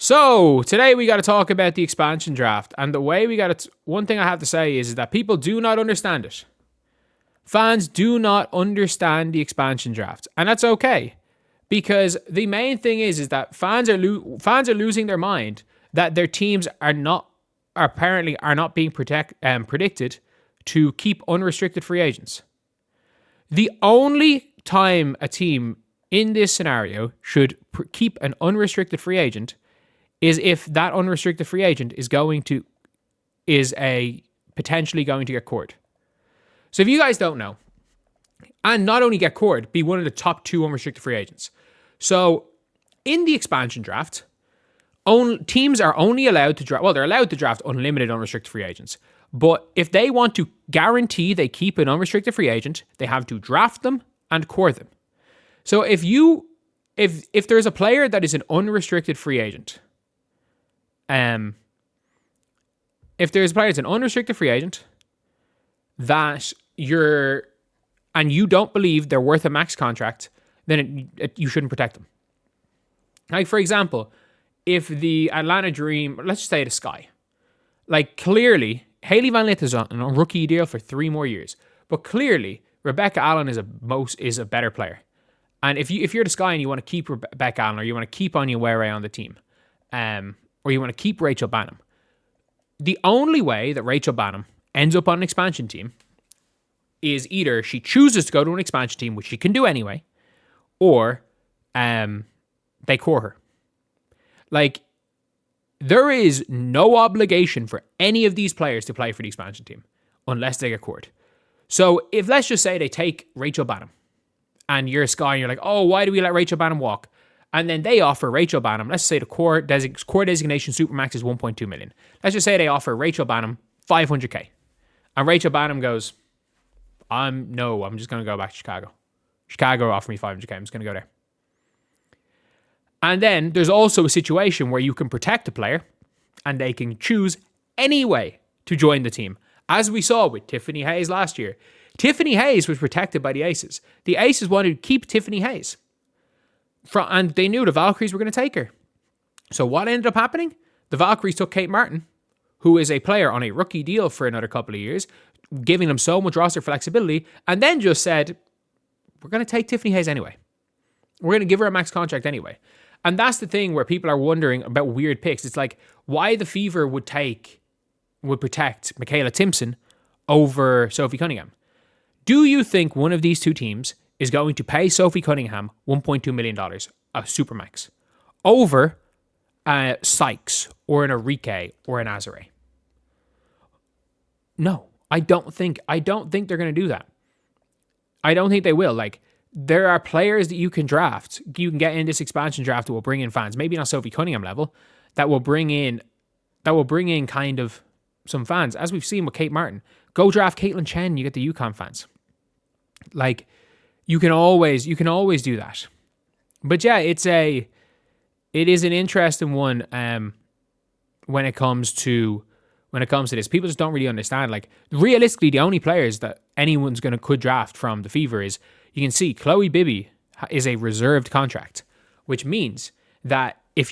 So today we got to talk about the expansion draft, and the way we got to. One thing I have to say is that people do not understand it. Fans do not understand the expansion draft, and that's okay, because the main thing is that fans are losing their mind that their teams are not being predicted to keep unrestricted free agents. The only time a team in this scenario should keep an unrestricted free agent is if that unrestricted free agent is potentially going to get cored. So if you guys don't know, and not only get cored, be one of the top 2 unrestricted free agents. So in the expansion draft, teams are only allowed to draft. Well, they're allowed to draft unlimited unrestricted free agents. But if they want to guarantee they keep an unrestricted free agent, they have to draft them and core them. So if there's a player that is an unrestricted free agent, if there's a player that's an unrestricted free agent that you don't believe they're worth a max contract, then you shouldn't protect them. Like, for example, if the Atlanta Dream, let's just say the Sky, like, clearly Hailey Van Lith is on a rookie deal for 3 more years, but clearly Rebecca Allen is a better player. And if you're the Sky and you want to keep Rebecca Allen, or you want to keep Onyenwere on the team, or you want to keep Rachel Bannum, the only way that Rachel Bannum ends up on an expansion team is either she chooses to go to an expansion team, which she can do anyway, or they core her. Like, there is no obligation for any of these players to play for the expansion team unless they get cored. So if, let's just say, they take Rachel Bannum, and you're a Sky and you're like, oh, why do we let Rachel Bannum walk? And then they offer Rachel Bannum, let's say the core designation Supermax is 1.2 million. Let's just say they offer Rachel Bannum 500k. And Rachel Bannum goes, I'm just going to go back to Chicago. Chicago offered me 500k. I'm just going to go there. And then there's also a situation where you can protect a player and they can choose anyway to join the team. As we saw with Tiffany Hayes last year. Tiffany Hayes was protected by the Aces. The Aces wanted to keep Tiffany Hayes. And they knew the Valkyries were going to take her. So what ended up happening? The Valkyries took Kate Martin, who is a player on a rookie deal for another couple of years, giving them so much roster flexibility, and then just said, we're going to take Tiffany Hayes anyway. We're going to give her a max contract anyway. And that's the thing where people are wondering about weird picks. It's like, why the Fever would protect Michaela Timpson over Sophie Cunningham. Do you think one of these two teams is going to pay Sophie Cunningham $1.2 million, a supermax, over Sykes or an Enrique or an Azare? No, I don't think they're going to do that. I don't think they will. Like, there are players that you can draft, you can get in this expansion draft that will bring in fans, maybe not Sophie Cunningham level, that will bring in kind of some fans, as we've seen with Kate Martin. Go draft Caitlin Chen, you get the UConn fans. Like, you can always do that. But yeah, it is an interesting one when it comes to this. People just don't really understand. Like, realistically, the only players that anyone's could draft from the Fever is, you can see Chloe Bibby is a reserved contract, which means that if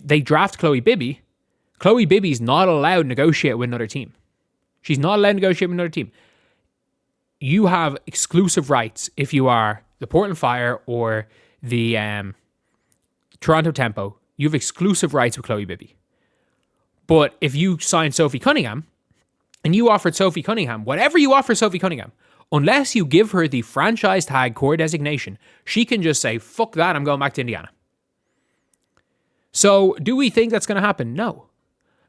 they draft Chloe Bibby's not allowed to negotiate with another team. She's not allowed to negotiate with another team. You have exclusive rights if you are the Portland Fire or the Toronto Tempo. You have exclusive rights with Chloe Bibby. But if you sign Sophie Cunningham and you offered Sophie Cunningham, whatever you offer Sophie Cunningham, unless you give her the franchise tag core designation, she can just say, fuck that, I'm going back to Indiana. So do we think that's going to happen? No.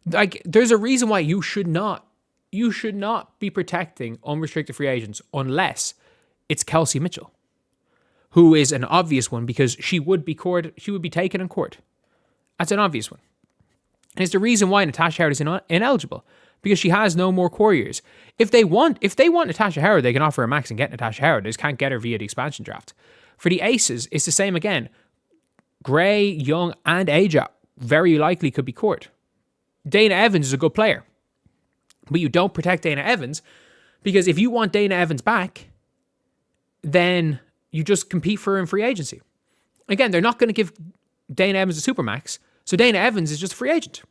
Like, there's a reason why you should not be protecting unrestricted free agents unless it's Kelsey Mitchell, who is an obvious one because she would be taken in court. That's an obvious one. And it's the reason why Natasha Howard is ineligible, because she has no more core years. If they want Natasha Howard, they can offer a max and get Natasha Howard. They just can't get her via the expansion draft. For the Aces, it's the same again. Gray, Young, and Aja very likely could be court. Dana Evans is a good player. But you don't protect Dana Evans, because if you want Dana Evans back, then you just compete for her in free agency. Again, they're not going to give Dana Evans a supermax, So Dana Evans is just a free agent.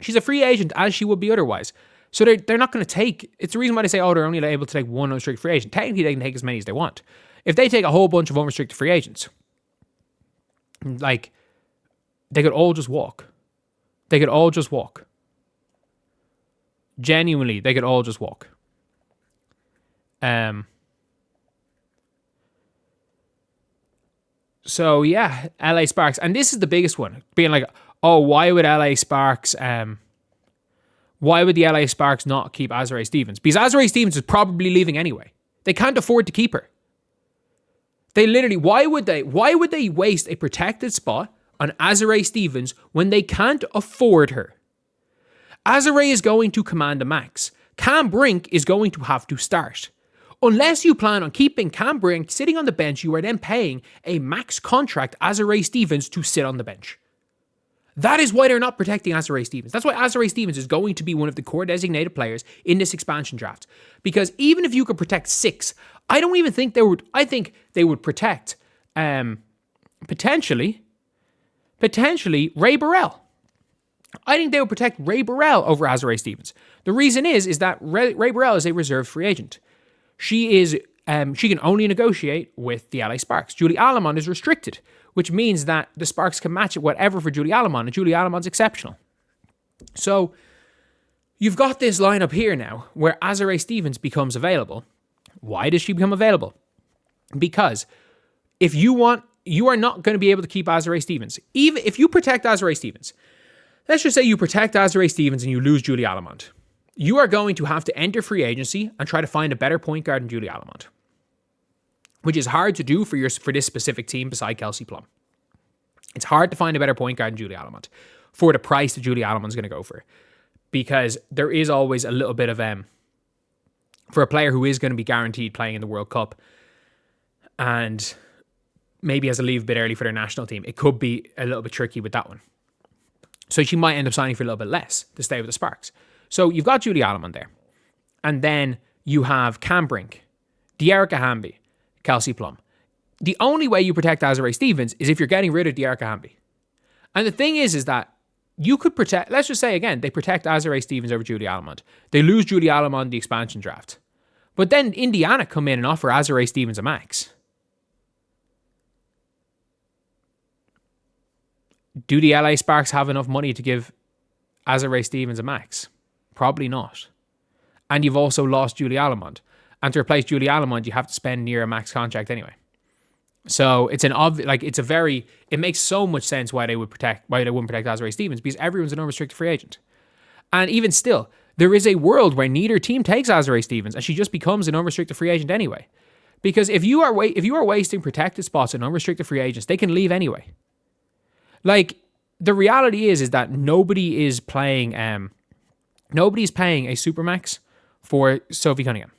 She's a free agent as she would be otherwise. So they're not going to take... It's the reason why they say, they're only able to take one unrestricted free agent. Technically, they can take as many as they want. If they take a whole bunch of unrestricted free agents, like, they could all just walk. They could all just walk. Genuinely, they could all just walk. So, yeah, LA Sparks. And this is the biggest one. Being like, why would LA Sparks... why would the LA Sparks not keep Azurá Stevens? Because Azurá Stevens is probably leaving anyway. They can't afford to keep her. They literally... Why would they waste a protected spot on Azurá Stevens when they can't afford her? Azurá is going to command a max. Cam Brink is going to have to start. Unless you plan on keeping Cam Brink sitting on the bench, you are then paying a max contract Azurá Stevens to sit on the bench. That is why they're not protecting Azurá Stevens. That's why Azurá Stevens is going to be one of the core designated players in this expansion draft. Because even if you could protect 6, I don't even think they would... I think they would protect, potentially Ray Burrell. I think they would protect Ray Burrell over Azurá Stevens. The reason is that Ray Burrell is a reserve free agent. She can only negotiate with the LA Sparks. Julie Alamon is restricted, which means that the Sparks can match it whatever for Julie Alamon, and Julie Alamon's exceptional. So you've got this lineup here now where Azurá Stevens becomes available. Why does she become available? Because if you are not going to be able to keep Azurá Stevens. Even if you protect Azurá Stevens, let's just say you protect Azurá Stevens and you lose Julie Alamont. You are going to have to enter free agency and try to find a better point guard than Julie Alamont, which is hard to do for this specific team beside Kelsey Plum. It's hard to find a better point guard than Julie Alamont for the price that Julie Alamont's going to go for, because there is always a little bit of for a player who is going to be guaranteed playing in the World Cup and maybe has to leave a bit early for their national team. It could be a little bit tricky with that one. So she might end up signing for a little bit less to stay with the Sparks. So you've got Julie Alamon there. And then you have Cam Brink, Dearica Hamby, Kelsey Plum. The only way you protect Azurá Stevens is if you're getting rid of Dearica Hamby. And the thing is that you could protect... Let's just say, again, they protect Azurá Stevens over Julie Alamont. They lose Julie Alamont in the expansion draft. But then Indiana come in and offer Azurá Stevens a max. Do the LA Sparks have enough money to give Azurá Stevens a max? Probably not. And you've also lost Julie Alamont. And to replace Julie Alamont, you have to spend near a max contract anyway. So it's it makes so much sense why they wouldn't protect Azurá Stevens, because everyone's an unrestricted free agent. And even still, there is a world where neither team takes Azurá Stevens and she just becomes an unrestricted free agent anyway. Because if you are wasting protected spots in unrestricted free agents, they can leave anyway. Like, the reality is that nobody is paying a supermax for Sophie Cunningham.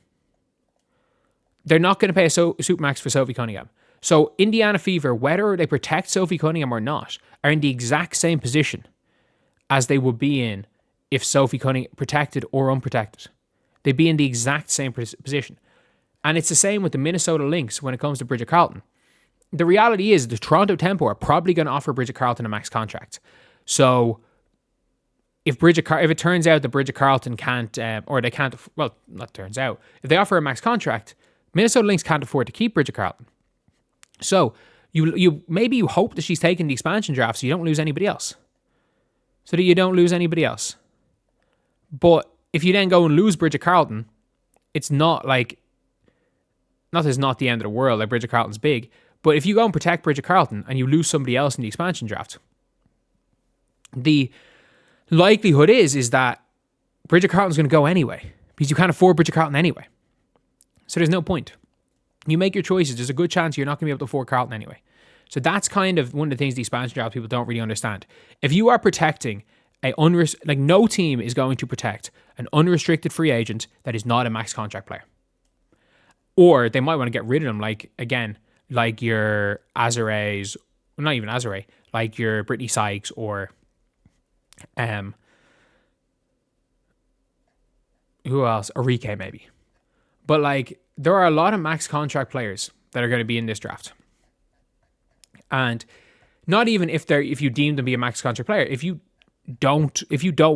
They're not going to pay a supermax for Sophie Cunningham. So Indiana Fever, whether they protect Sophie Cunningham or not, are in the exact same position as they would be in if Sophie Cunningham protected or unprotected. They'd be in the exact same position. And it's the same with the Minnesota Lynx when it comes to Bridget Carleton. The reality is the Toronto Tempo are probably going to offer Bridget Carleton a max contract. So if it turns out that Bridget Carleton can't, or they can't, well, not turns out, if they offer a max contract, Minnesota Lynx can't afford to keep Bridget Carleton. So you hope that she's taking the expansion draft so you don't lose anybody else. But if you then go and lose Bridget Carleton, it's not like, not that it's not the end of the world, like Bridget Carleton's big, but if you go and protect Bridget Carleton and you lose somebody else in the expansion draft, the likelihood is that Bridget Carleton's going to go anyway, because you can't afford Bridget Carleton anyway. So there's no point. You make your choices. There's a good chance you're not going to be able to afford Carleton anyway. So that's kind of one of the things the expansion draft people don't really understand. If you are protecting no team is going to protect an unrestricted free agent that is not a max contract player. Or they might want to get rid of them, like your Azuré's, well, not even Azurá, like your Brittany Sykes or who else? Arike maybe. But like, there are a lot of max contract players that are going to be in this draft. And Not even if you deem them to be a max contract player. If you don't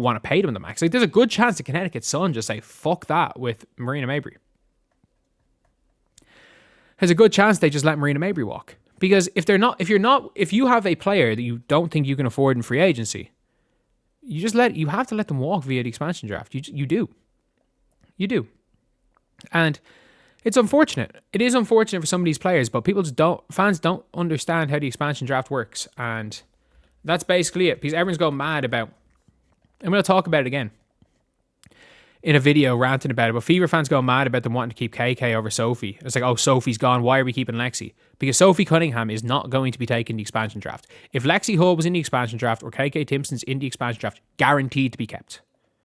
want to pay them the max, like there's a good chance the Connecticut Sun just say fuck that with Marina Mabrey. There's a good chance they just let Marina Mabrey walk, because if you have a player that you don't think you can afford in free agency, you have to let them walk via the expansion draft. You do, and it's unfortunate. It is unfortunate for some of these players, but fans don't understand how the expansion draft works, and that's basically it. Because everyone's going mad about, and we'll talk about it again in a video ranting about it, but Fever fans go mad about them wanting to keep KK over Sophie. It's like, oh, Sophie's gone, why are we keeping Lexi? Because Sophie Cunningham is not going to be taking the expansion draft. If Lexi Hull was in the expansion draft or KK Timpson's in the expansion draft, guaranteed to be kept.